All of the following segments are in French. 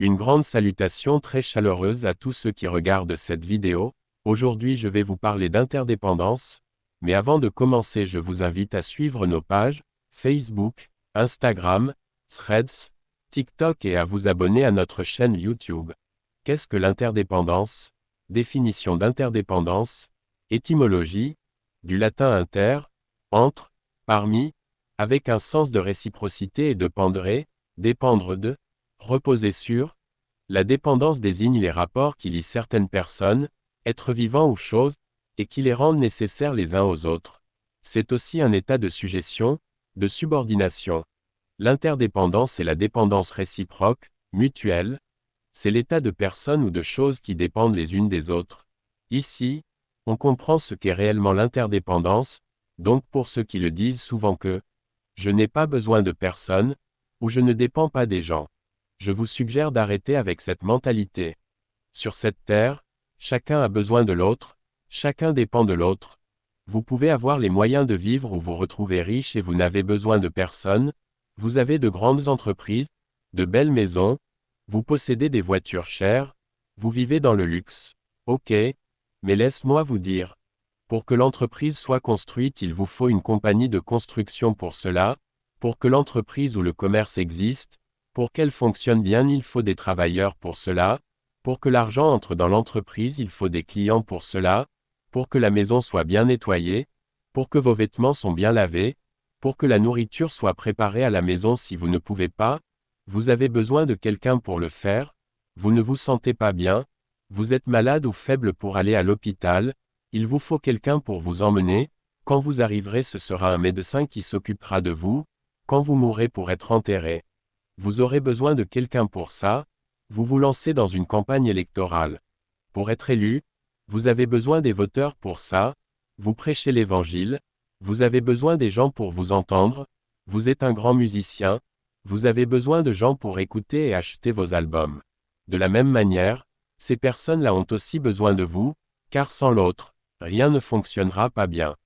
Une grande salutation très chaleureuse à tous ceux qui regardent cette vidéo. Aujourd'hui je vais vous parler d'interdépendance, mais avant de commencer je vous invite à suivre nos pages, Facebook, Instagram, Threads, TikTok et à vous abonner à notre chaîne YouTube. Qu'est-ce que l'interdépendance? Définition d'interdépendance. Étymologie, du latin inter, entre, parmi, avec un sens de réciprocité et de pendere, dépendre de, reposer sur. La dépendance désigne les rapports qui lient certaines personnes, êtres vivants ou choses, et qui les rendent nécessaires les uns aux autres. C'est aussi un état de sujétion, de subordination. L'interdépendance est la dépendance réciproque, mutuelle. C'est l'état de personnes ou de choses qui dépendent les unes des autres. Ici, on comprend ce qu'est réellement l'interdépendance, donc pour ceux qui le disent souvent que « je n'ai pas besoin de personne » ou « je ne dépends pas des gens ». Je vous suggère d'arrêter avec cette mentalité. Sur cette terre, chacun a besoin de l'autre, chacun dépend de l'autre. Vous pouvez avoir les moyens de vivre ou vous retrouver riche et vous n'avez besoin de personne, vous avez de grandes entreprises, de belles maisons, vous possédez des voitures chères, vous vivez dans le luxe. Ok, mais laisse-moi vous dire. Pour que l'entreprise soit construite, il vous faut une compagnie de construction pour cela. Pour que l'entreprise ou le commerce existe, pour qu'elle fonctionne bien, il faut des travailleurs pour cela. Pour que l'argent entre dans l'entreprise, il faut des clients pour cela. Pour que la maison soit bien nettoyée. Pour que vos vêtements sont bien lavés. Pour que la nourriture soit préparée à la maison si vous ne pouvez pas. Vous avez besoin de quelqu'un pour le faire. Vous ne vous sentez pas bien. Vous êtes malade ou faible pour aller à l'hôpital. Il vous faut quelqu'un pour vous emmener. Quand vous arriverez, ce sera un médecin qui s'occupera de vous. Quand vous mourrez pour être enterré. Vous aurez besoin de quelqu'un pour ça. Vous vous lancez dans une campagne électorale. Pour être élu, vous avez besoin des voteurs pour ça. Vous prêchez l'évangile. Vous avez besoin des gens pour vous entendre. Vous êtes un grand musicien. Vous avez besoin de gens pour écouter et acheter vos albums. De la même manière, ces personnes-là ont aussi besoin de vous, car sans l'autre, rien ne fonctionnera pas bien.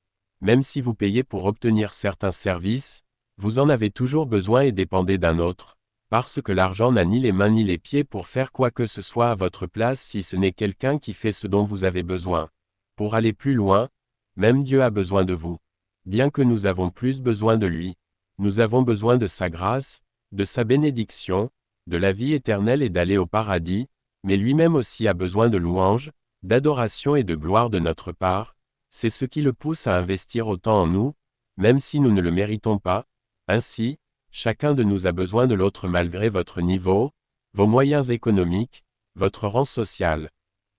Même si vous payez pour obtenir certains services, vous en avez toujours besoin et dépendez d'un autre. Parce que l'argent n'a ni les mains ni les pieds pour faire quoi que ce soit à votre place si ce n'est quelqu'un qui fait ce dont vous avez besoin. Pour aller plus loin, même Dieu a besoin de vous. Bien que nous avons plus besoin de lui. Nous avons besoin de sa grâce, de sa bénédiction, de la vie éternelle et d'aller au paradis, mais lui-même aussi a besoin de louanges, d'adoration et de gloire de notre part. C'est ce qui le pousse à investir autant en nous, même si nous ne le méritons pas. Ainsi, chacun de nous a besoin de l'autre malgré votre niveau, vos moyens économiques, votre rang social.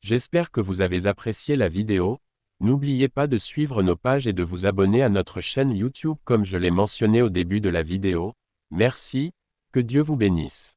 J'espère que vous avez apprécié la vidéo. N'oubliez pas de suivre nos pages et de vous abonner à notre chaîne YouTube comme je l'ai mentionné au début de la vidéo. Merci, que Dieu vous bénisse.